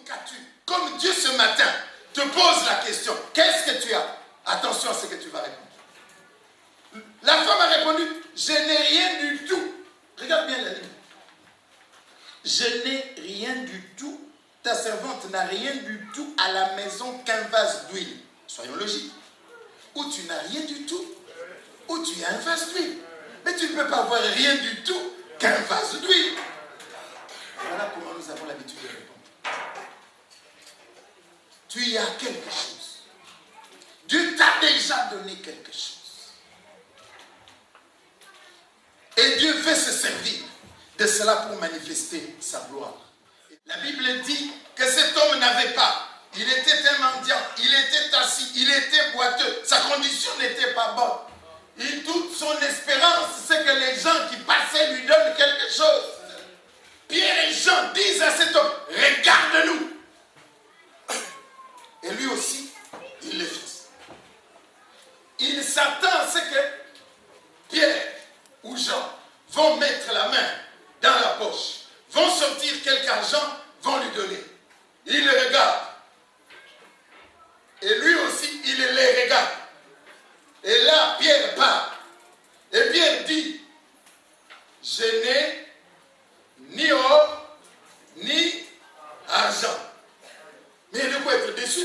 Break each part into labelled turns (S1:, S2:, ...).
S1: qu'as-tu? Comme Dieu ce matin te pose la question, qu'est-ce que tu as? Attention à ce que tu vas répondre. La femme a répondu, je n'ai rien du tout. Regarde bien la ligne. Je n'ai rien du tout. Ta servante n'a rien du tout à la maison qu'un vase d'huile. Soyons logiques. Ou tu n'as rien du tout, ou tu as un vase d'huile. Mais tu ne peux pas avoir rien du tout qu'un vase d'huile. Voilà comment nous avons l'habitude de répondre. Tu y as quelque chose. Dieu t'a déjà donné quelque chose. Et Dieu veut se servir de cela pour manifester sa gloire. La Bible dit que cet homme n'avait pas. Il était un mendiant, il était assis, il était boiteux. Sa condition n'était pas bonne. Et toute son espérance, c'est que les gens qui passaient lui donnent quelque chose. Pierre et Jean disent à cet homme, regarde-nous. Et lui aussi, il le fait. Il s'attend à ce que Pierre ou Jean vont mettre la main dans la poche, vont sortir quelque argent, vont lui donner. Il le regarde. Et lui aussi, il les regarde. Et là, Pierre part. Et Pierre dit, je n'ai ni or, ni argent. Mais il doit être déçu.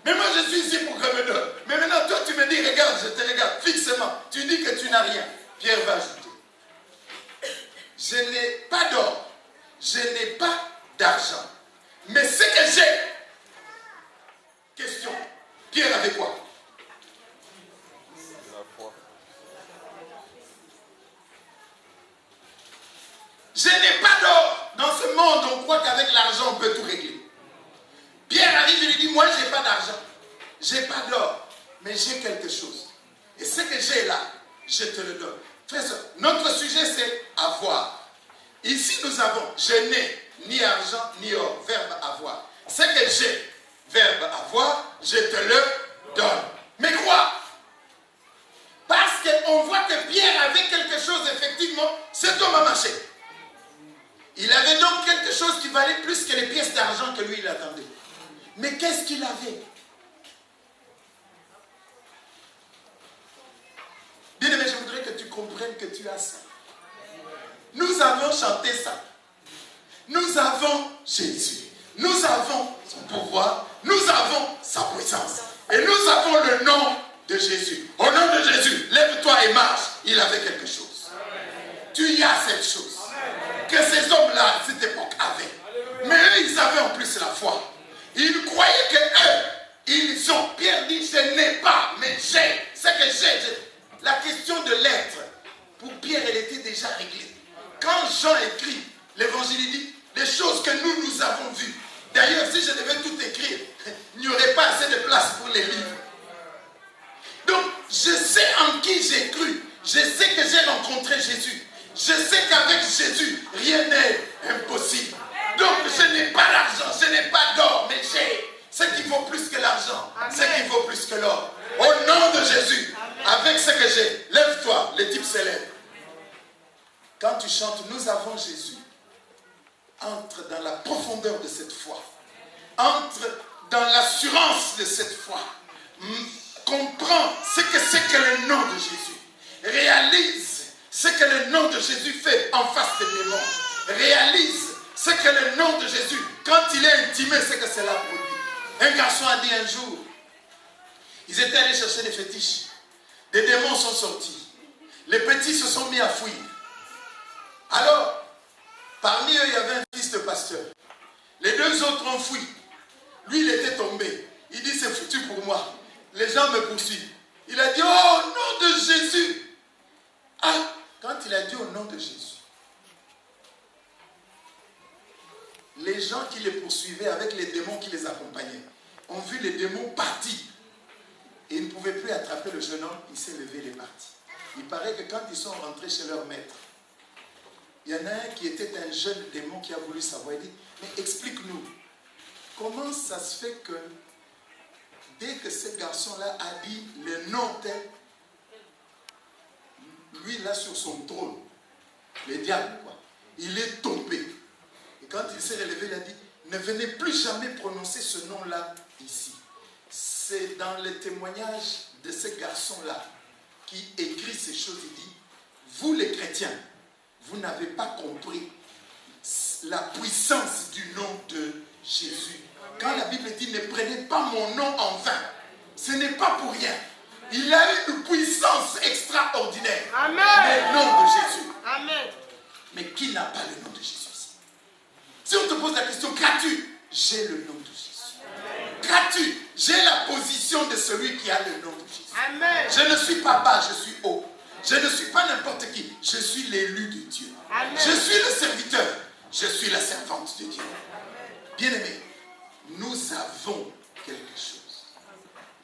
S1: Mais moi, je suis ici pour qu'on me donne. Mais maintenant, toi, tu me dis, regarde, je te regarde fixement. Tu dis que tu n'as rien. Pierre va ajouter. Je n'ai pas d'or. Je n'ai pas d'argent. Mais ce que j'ai. Question. Pierre avait quoi?
S2: La foi.
S1: Je n'ai pas d'or. Dans ce monde, on croit qu'avec l'argent, on peut tout régler. Pierre arrive et lui dit, moi, je n'ai pas d'argent. Je n'ai pas d'or. Mais j'ai quelque chose. Et ce que j'ai là, je te le donne. Frère, notre sujet, c'est avoir. Ici, nous avons, je n'ai ni argent, ni or. Verbe avoir. Ce que j'ai, verbe avoir, je te le donne. Mais quoi? Parce qu'on voit que Pierre avait quelque chose, effectivement, cet homme a marché. Il avait donc quelque chose qui valait plus que les pièces d'argent que lui, il attendait. Mais qu'est-ce qu'il avait? Bien-aimé, je voudrais que tu comprennes que tu as ça. Nous avons chanté ça. Nous avons Jésus. Nous avons son pouvoir. Nous avons sa puissance. Et nous avons le nom de Jésus. Au nom de Jésus, lève-toi et marche. Il avait quelque chose. Tu y as cette chose que ces hommes-là, à cette époque, avaient. Mais eux, ils avaient en plus la foi. Ils croyaient que eux, ils ont. Pierre dit, je n'ai pas, mais j'ai. Ce que j'ai. La question de l'être, pour Pierre, elle était déjà réglée. Quand Jean écrit, l'évangile dit, les choses que nous avons vues. D'ailleurs, si je devais tout écrire, il n'y aurait pas assez de place pour les livres. Donc, je sais en qui j'ai cru. Je sais que j'ai rencontré Jésus. Je sais qu'avec Jésus, rien n'est impossible. Donc, je n'ai pas l'argent, je n'ai pas d'or, mais j'ai ce qui vaut plus que l'argent, ce qui vaut plus que l'or. Au nom de Jésus, avec ce que j'ai, lève-toi, les types s'élèvent. Quand tu chantes, nous avons Jésus. Entre dans la profondeur de cette foi. Entre dans l'assurance de cette foi. Comprends ce que c'est que le nom de Jésus. Réalise ce que le nom de Jésus fait en face des démons. Réalise ce que le nom de Jésus, quand il est intimé, ce que cela produit. Un garçon a dit un jour, ils étaient allés chercher des fétiches. Des démons sont sortis. Les petits se sont mis à fuir. Alors, parmi eux, il y avait un fils de pasteur. Les deux autres ont fui. Lui, il était tombé. Il dit, c'est foutu pour moi. Les gens me poursuivent. Il a dit, oh, au nom de Jésus. Ah, quand il a dit au nom de Jésus, les gens qui les poursuivaient avec les démons qui les accompagnaient ont vu les démons partir. Et ils ne pouvaient plus attraper le jeune homme. Il s'est levé, il est parti. Il paraît que quand ils sont rentrés chez leur maître, il y en a un qui était un jeune démon qui a voulu savoir. Il dit, mais explique-nous, comment ça se fait que dès que ce garçon-là a dit le nom tel, lui là sur son trône, le diable quoi, il est tombé. Et quand il s'est relevé, il a dit, ne venez plus jamais prononcer ce nom-là ici. C'est dans les témoignages de ce garçon-là qui écrit ces choses. Il dit, vous les chrétiens, vous n'avez pas compris la puissance du nom de Jésus. Quand la Bible dit, ne prenez pas mon nom en vain, ce n'est pas pour rien. Il a eu une puissance extraordinaire.
S2: Amen.
S1: Le nom de Jésus.
S2: Amen.
S1: Mais qui n'a pas le nom de Jésus ici? Si on te pose la question, qu'as-tu? J'ai le nom de Jésus. Qu'as-tu? J'ai la position de celui qui a le nom de Jésus.
S2: Amen.
S1: Je ne suis pas bas, je suis haut. Je ne suis pas n'importe qui. Je suis l'élu de Dieu.
S2: Amen.
S1: Je suis le serviteur. Je suis la servante de Dieu. Bien-aimés, nous avons quelque chose.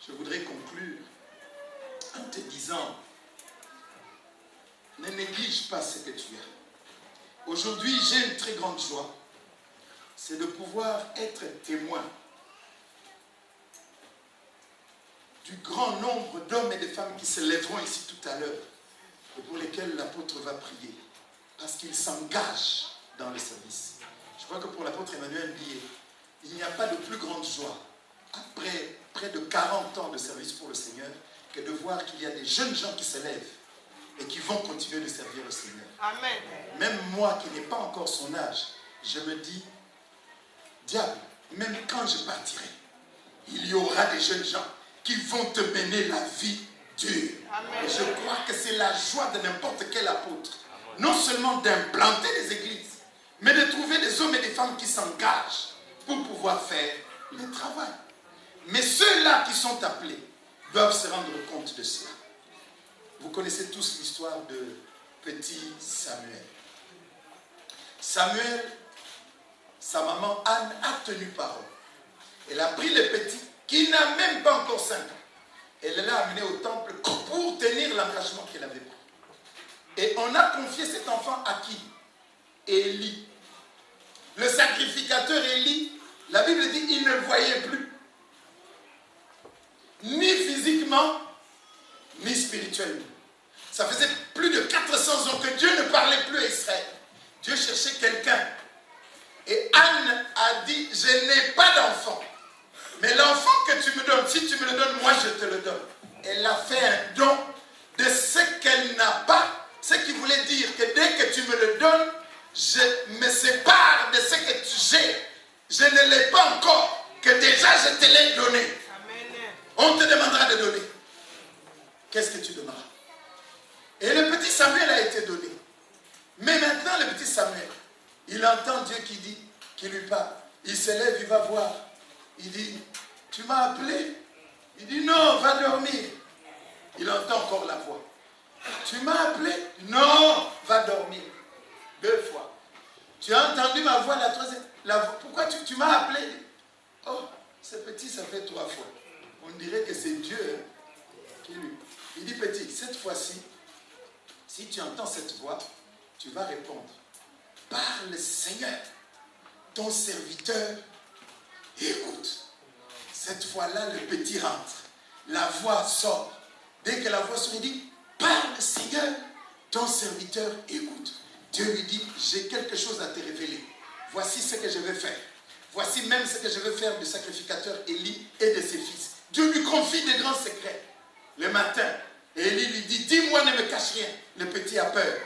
S1: Je voudrais conclure en te disant, ne néglige pas ce que tu as. Aujourd'hui, j'ai une très grande joie. C'est de pouvoir être témoin du grand nombre d'hommes et de femmes qui se lèveront ici tout à l'heure et pour lesquels l'apôtre va prier. Parce qu'ils s'engagent dans le service. Je crois que pour l'apôtre Emmanuel Billet, il n'y a pas de plus grande joie après près de 40 ans de service pour le Seigneur que de voir qu'il y a des jeunes gens qui se lèvent et qui vont continuer de servir le Seigneur.
S2: Amen.
S1: Même moi qui n'ai pas encore son âge, je me dis, diable, même quand je partirai, il y aura des jeunes gens qui vont te mener la vie dure.
S2: Amen.
S1: Et je crois que c'est la joie de n'importe quel apôtre. Non seulement d'implanter des églises, mais de trouver des hommes et des femmes qui s'engagent pour pouvoir faire le travail. Mais ceux-là qui sont appelés doivent se rendre compte de cela. Vous connaissez tous l'histoire de petit Samuel. Samuel, sa maman Anne a tenu parole. Elle a pris le petit, qui n'a même pas encore 5 ans. Elle l'a amené au temple pour tenir l'engagement qu'elle avait pris. Et on a confié cet enfant à qui? Élie. Le sacrificateur Élie, la Bible dit, il ne voyait plus. Ni physiquement, ni spirituellement. Ça faisait plus de 400 ans que Dieu ne parlait plus à Israël. Dieu cherchait quelqu'un. Et Anne a dit, je n'ai pas d'enfant. Mais l'enfant que tu me donnes, si tu me le donnes, moi je te le donne. Elle a fait un don de ce qu'elle n'a pas. Ce qui voulait dire que dès que tu me le donnes, je me sépare de ce que j'ai. Je ne l'ai pas encore, que déjà je te l'ai donné.
S2: Amen.
S1: On te demandera de donner. Qu'est-ce que tu donneras? Et le petit Samuel a été donné. Mais maintenant, le petit Samuel, il entend Dieu qui dit, qui lui parle. Il se lève, il va voir. Il dit, tu m'as appelé? Il dit, non, va dormir. Il entend encore la voix. Tu m'as appelé? Non, va dormir. 2 fois. Tu as entendu ma voix la 3e? Pourquoi tu m'as appelé? Oh, ce petit, ça fait 3 fois. On dirait que c'est Dieu qui lui. Il dit, petit, cette fois-ci, si tu entends cette voix, tu vas répondre. Parle, Seigneur, ton serviteur écoute. Cette fois-là, le petit rentre. La voix sort. Dès que la voix sort, il dit, parle, Seigneur, ton serviteur écoute. Dieu lui dit, j'ai quelque chose à te révéler. Voici ce que je vais faire. Voici même ce que je vais faire du sacrificateur Élie et de ses fils. Dieu lui confie des grands secrets. Le matin, Élie lui dit, dis-moi, ne me cache rien. Le petit a peur.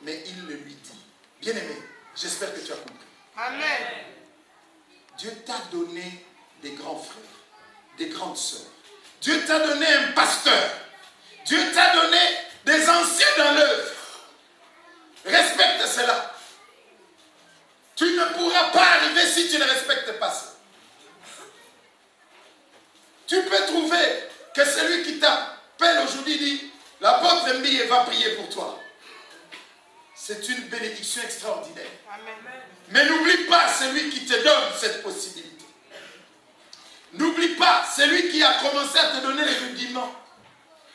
S1: Mais il le lui dit. Bien-aimé, j'espère que tu as compris.
S2: Amen.
S1: Dieu t'a donné des grands frères, des grandes sœurs. Dieu t'a donné un pasteur. Dieu t'a donné des anciens dans l'œuvre. Respecte cela. Tu ne pourras pas arriver si tu ne respectes pas ça. Tu peux trouver que celui qui t'appelle aujourd'hui dit, l'apôtre Mbiye va prier pour toi. C'est une bénédiction extraordinaire.
S2: Amen.
S1: Mais n'oublie pas celui qui te donne cette possibilité. N'oublie pas celui qui a commencé à te donner les rudiments.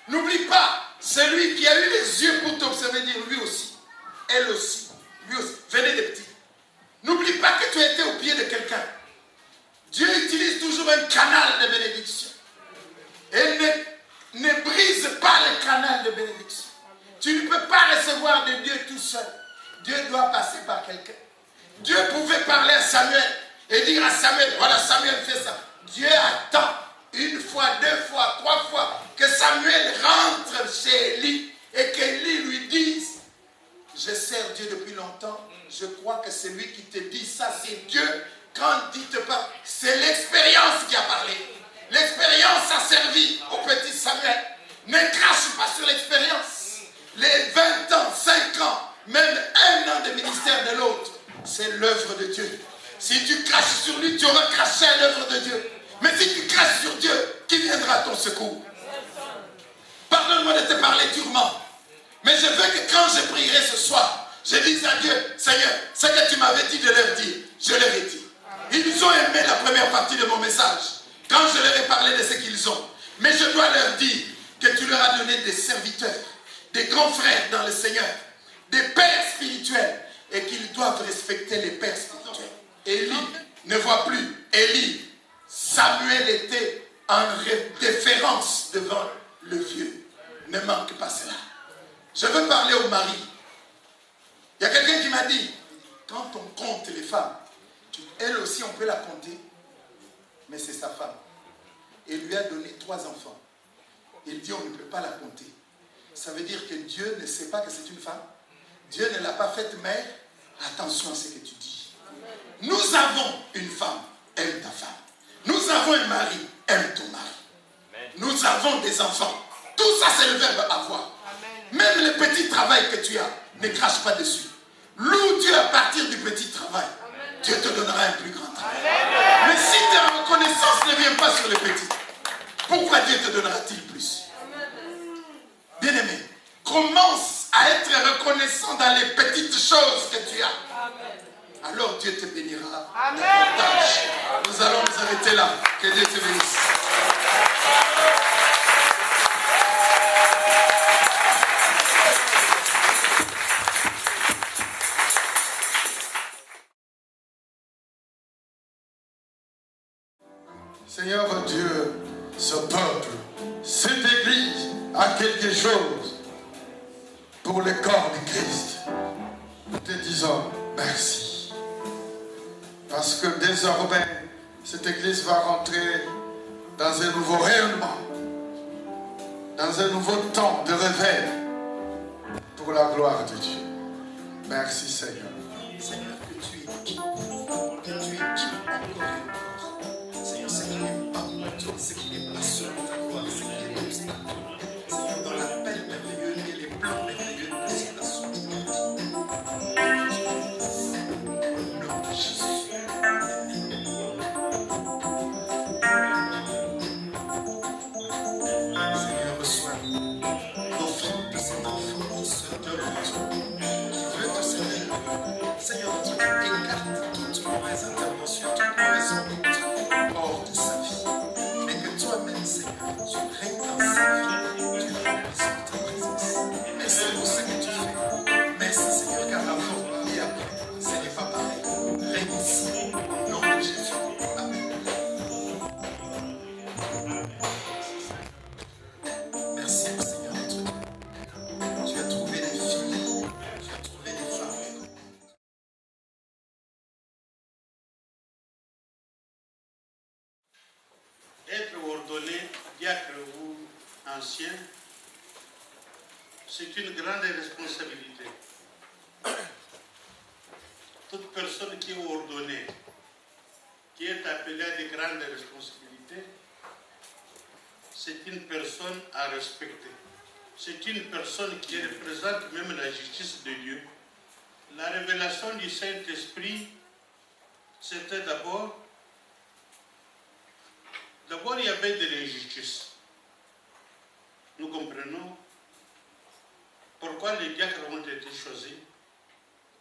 S1: N'oublie pas celui qui a eu les yeux pour t'observer, dire lui aussi, elle aussi, lui aussi. Venez des petits. N'oublie pas que tu as été au pied de quelqu'un. Dieu utilise toujours un canal de bénédiction. Et ne brise pas le canal de bénédiction. Tu ne peux pas recevoir de Dieu tout seul. Dieu doit passer par quelqu'un. Dieu pouvait parler à Samuel et dire à Samuel, voilà Samuel fait ça. Dieu attend une fois, deux fois, trois fois que Samuel rentre chez Élie et qu'Élie lui dise, je sers Dieu depuis longtemps, je crois que c'est lui qui te dit ça, c'est Dieu. Quand il te parle, c'est l'expérience qui a parlé. L'expérience a servi au petit Samuel. Ne crache pas sur l'expérience. Les 20 ans, 5 ans, même 1 an de ministère de l'autre, c'est l'œuvre de Dieu. Si tu craches sur lui, tu auras craché à l'œuvre de Dieu. Mais si tu craches sur Dieu, qui viendra à ton secours? Pardonne-moi de te parler durement. Mais je veux que quand je prierai ce soir, je dise à Dieu, Seigneur, ce que tu m'avais dit de leur dire, je leur ai dit. Ils ont aimé la première partie de mon message, quand je leur ai parlé de ce qu'ils ont. Mais je dois leur dire que tu leur as donné des serviteurs, des grands frères dans le Seigneur, des pères spirituels, et qu'ils doivent respecter les pères spirituels. Élie ne voit plus. Élie, Samuel était en déférence devant le vieux. Ne manque pas cela. Je veux parler au mari. Il y a quelqu'un qui m'a dit, quand on compte les femmes, elle aussi on peut la compter, mais c'est sa femme. Il lui a donné 3 enfants. Il dit on ne peut pas la compter. Ça veut dire que Dieu ne sait pas que c'est une femme. Dieu ne l'a pas faite mère. Attention à ce que tu dis. Nous avons une femme, aime ta femme. Nous avons un mari, aime ton mari. Nous avons des enfants. Tout ça c'est le verbe avoir. Même le petit travail que tu as, ne crache pas dessus. Loue Dieu à partir du petit travail. Dieu te donnera un plus grand travail. Mais si ta reconnaissance ne vient pas sur le petit, pourquoi Dieu te donnera-t-il plus? Bien-aimé, commence à être reconnaissant dans les petites choses que tu as. Alors Dieu te bénira davantage. Nous allons nous arrêter là. Que Dieu te bénisse.
S2: Seigneur mon Dieu, ce peuple, cette église a quelque chose pour le corps de Christ. Nous te disons merci. Parce que désormais, cette église va rentrer dans un nouveau rayonnement, dans un nouveau temps de réveil pour la gloire de Dieu. Merci Seigneur.
S1: Seigneur, que tu équipes encore et encore. Seigneur, ce qui n'est pas toi, ce qui n'est pas sur ta gloire, ce qui est obstacle. Seigneur, dans l'appel merveilleux et les plans merveilleux de ta source. Au nom de Jésus. Seigneur, reçois l'offrande de cet enfant qui se donne qui veut te servir. Seigneur, tu écartes toutes mauvaises interventions, toutes mauvaises conduites hors de sa vie. Mais que toi-même, Seigneur, tu règnes dans sa vie, tu remplisses de ta présence. Merci pour ce que tu fais. Merci, Seigneur, car avant et après, ce n'est pas pareil. Règne ici, au nom de Jésus. Amen. Merci, Seigneur, d'être Dieu. Tu as trouvé des filles, tu as trouvé des femmes.
S3: Être ordonné diacre ou ancien, c'est une grande responsabilité. Toute personne qui est ordonnée, qui est appelée à des grandes responsabilités, c'est une personne à respecter. C'est une personne qui représente même la justice de Dieu. La révélation du Saint-Esprit, c'était d'abord, il y avait de l'injustice. Nous comprenons pourquoi les diacres ont été choisis.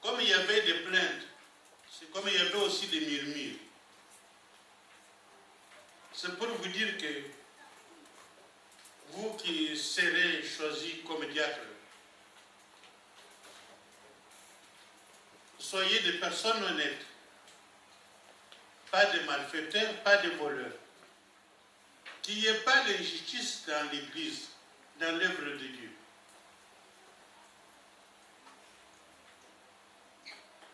S3: Comme il y avait des plaintes, c'est comme il y avait aussi des murmures. C'est pour vous dire que vous qui serez choisis comme diacre, soyez des personnes honnêtes, pas de malfaiteurs, pas de voleurs. Qu'il n'y ait pas d'injustice dans l'Église, dans l'œuvre de Dieu.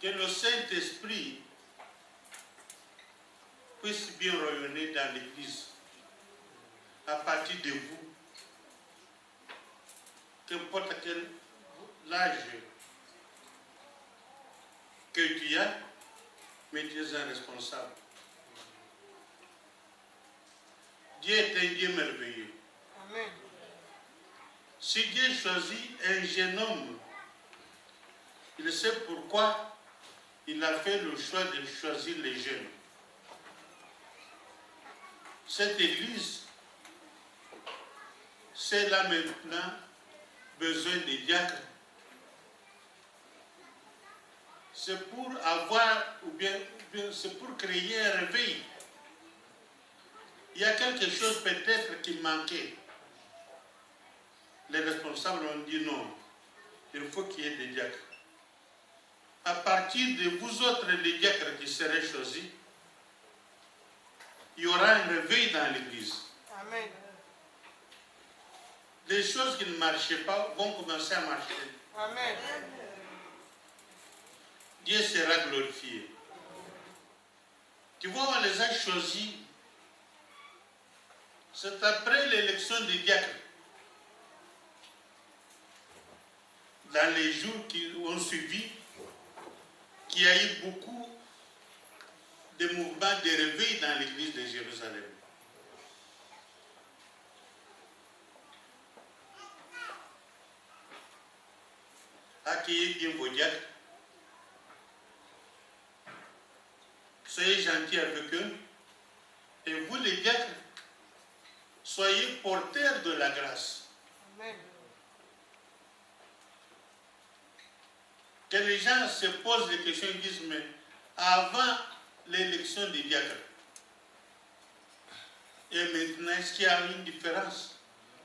S3: Que le Saint-Esprit puisse bien rayonner dans l'Église à partir de vous, qu'importe quel âge que tu as, mais tu es un responsable. Dieu est un Dieu merveilleux.
S4: Amen.
S3: Si Dieu choisit un jeune homme, il sait pourquoi il a fait le choix de choisir les jeunes. Cette église, c'est là maintenant besoin des diacres. C'est pour avoir, ou bien c'est pour créer un réveil. Il y a quelque chose peut-être qui manquait. Les responsables ont dit non, il faut qu'il y ait des diacres. À partir de vous autres, les diacres qui seraient choisis, il y aura un réveil dans l'église.
S4: Amen.
S3: Les choses qui ne marchaient pas vont commencer à marcher.
S4: Amen.
S3: Dieu sera glorifié. Tu vois, on les a choisis. C'est après l'élection des diacres. Dans les jours qui ont suivi, qu'il y a eu beaucoup de mouvements de réveil dans l'église de Jérusalem. Accueillez bien vos diacres. Soyez gentils avec eux. Et vous, les diacres, soyez porteurs de la grâce.
S4: Amen.
S3: Que les gens se posent des questions et disent, mais avant l'élection des diacres, et maintenant, est-ce qu'il y a une différence?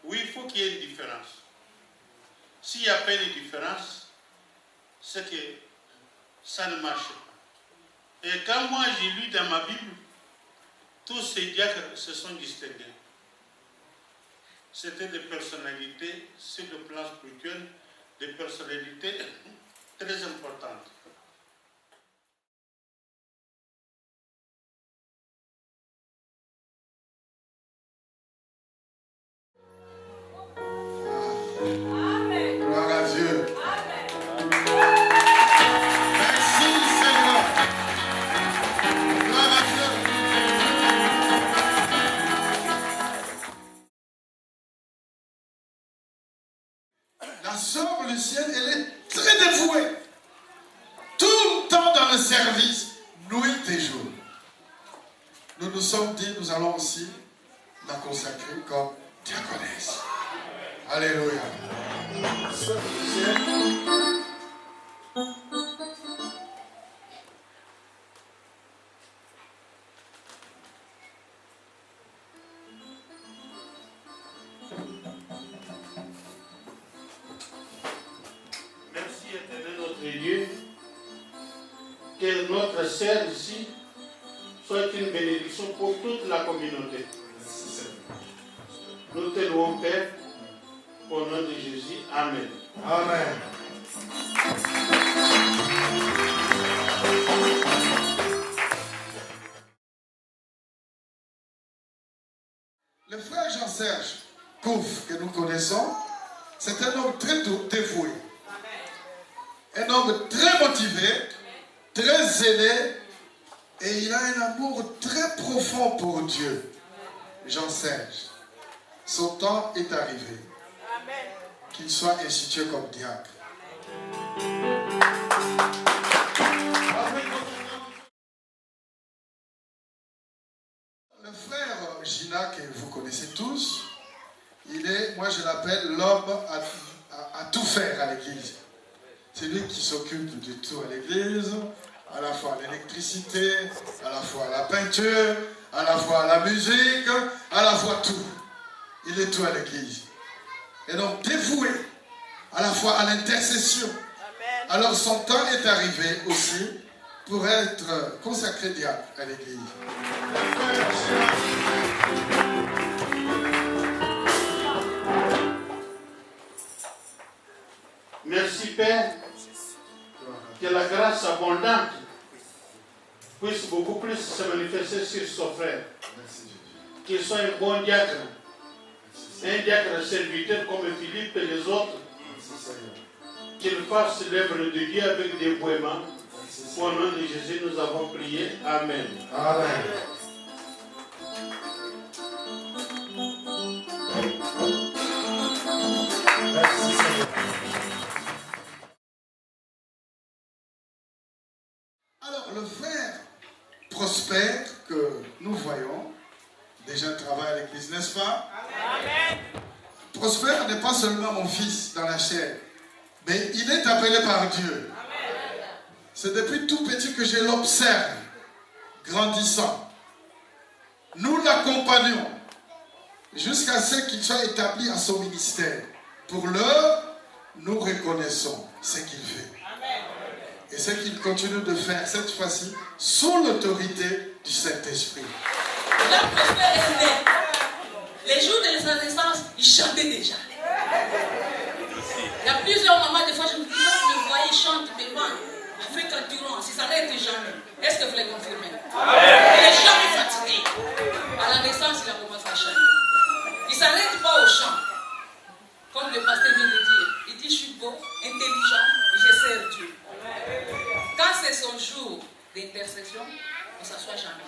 S3: Oui, il faut qu'il y ait une différence. S'il n'y a pas de différence, c'est que ça ne marche pas. Et quand moi j'ai lu dans ma Bible, tous ces diacres se sont distingués. C'était des personnalités, sur le plan spirituel, des personnalités très importantes.
S2: Gloire à Dieu. Merci Seigneur. Gloire à Dieu. La sœur Lucienne, elle est très dévouée. Tout le temps dans le service, nuit et jour. Nous nous sommes dit, nous allons aussi la consacrer comme diaconesse. Alléluia. Sœur Lucienne.
S3: Merci éternel notre Dieu, que notre sœur ici soit une bénédiction pour toute la communauté. Nous te louons, Père, au nom de Jésus. Amen.
S2: Amen. Le frère Jean-Serge Kouf, que nous connaissons, c'est un homme très dévoué. Un homme très motivé, très zélé, et il a un amour très profond pour Dieu. Jean-Serge, son temps est arrivé. Qu'il soit institué comme diacre. Le frère Gina, que vous connaissez tous, il est, moi je l'appelle l'homme à tout faire à l'église. C'est lui qui s'occupe de tout à l'église, à la fois l'électricité, à la fois la peinture, à la fois la musique, à la fois tout. Il est tout à l'église. Et donc dévoué à la fois à l'intercession. Alors son temps est arrivé aussi pour être consacré diacre à l'église.
S3: Merci Père, que la grâce abondante puisse beaucoup plus se manifester sur son frère.
S2: Merci Jésus.
S3: Qu'il soit un bon diacre. Un diacre serviteur comme Philippe et les autres.
S2: Merci Seigneur.
S3: Qu'il fasse l'œuvre de Dieu avec dévouement.
S2: Merci
S3: Au
S2: Seigneur.
S3: nom de Jésus, nous avons prié. Amen.
S2: Amen. Merci Seigneur. Alors, le frère Prosper que nous voyons, déjà travaille à l'église, n'est-ce pas? Amen. Prosper n'est pas seulement mon fils dans la chair, mais il est appelé par Dieu. Amen. C'est depuis tout petit que je l'observe, grandissant. Nous l'accompagnons jusqu'à ce qu'il soit établi à son ministère. Pour l'heure, nous reconnaissons ce qu'il fait. Et ce qu'il continue de faire cette fois-ci sous l'autorité du Saint-Esprit.
S4: Quand Prosper est né, les jours de sa naissance, il chantait déjà. Il y a plusieurs moments, des fois, je me dis, non, je le voyais, il chante devant, avec endurance, il ne s'arrête jamais. Est-ce que vous les confirmez? Il n'est jamais fatigué. À la naissance, il a commencé à chanter. Il ne s'arrête pas au chant. Comme le pasteur vient de dire, il dit, je suis beau, intelligent, et je sers Dieu. Quand c'est son jour d'intercession, on ne s'assoit jamais.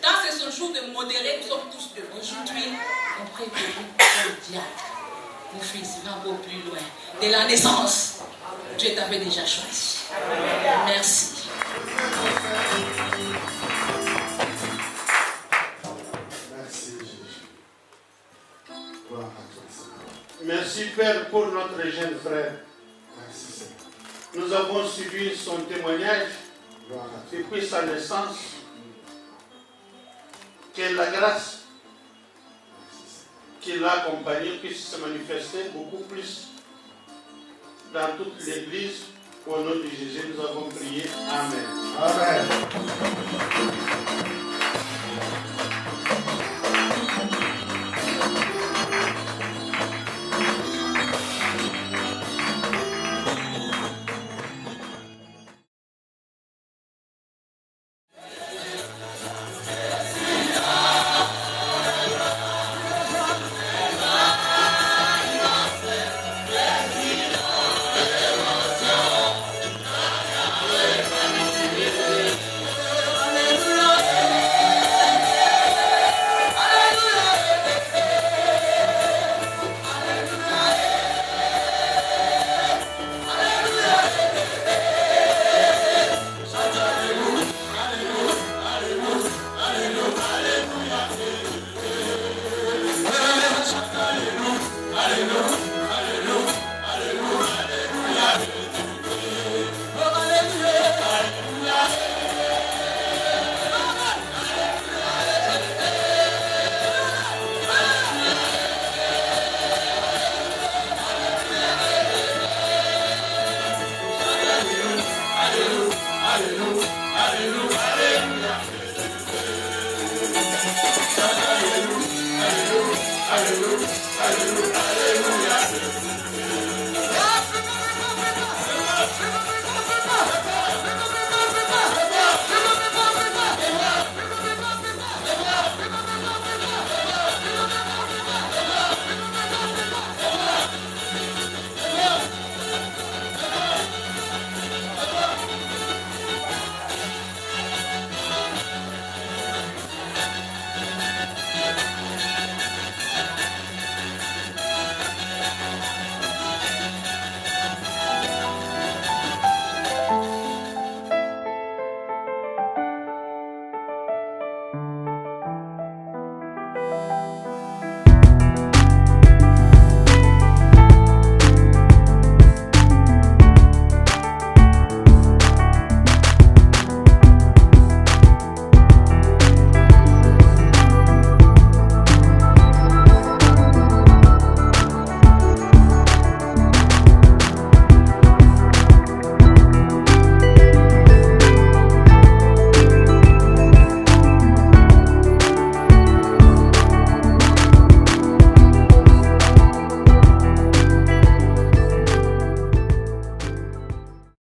S4: Quand c'est son jour de modérer, nous sommes tous deux. Aujourd'hui, on prie pour vous, le diacre. Mon fils, il va encore plus loin. Dès la naissance, Dieu t'avait déjà choisi. Merci.
S2: Merci Jésus. Gloire à toi Seigneur.
S3: Merci Père pour notre jeune frère.
S2: Merci Seigneur.
S3: Nous avons suivi son témoignage
S2: Gloire à toi.
S3: depuis sa naissance. Que la grâce qui l'a accompagné puisse se manifester beaucoup plus dans toute l'église. Au nom de Jésus, nous avons prié. Amen.
S2: Amen.
S1: Alléluia.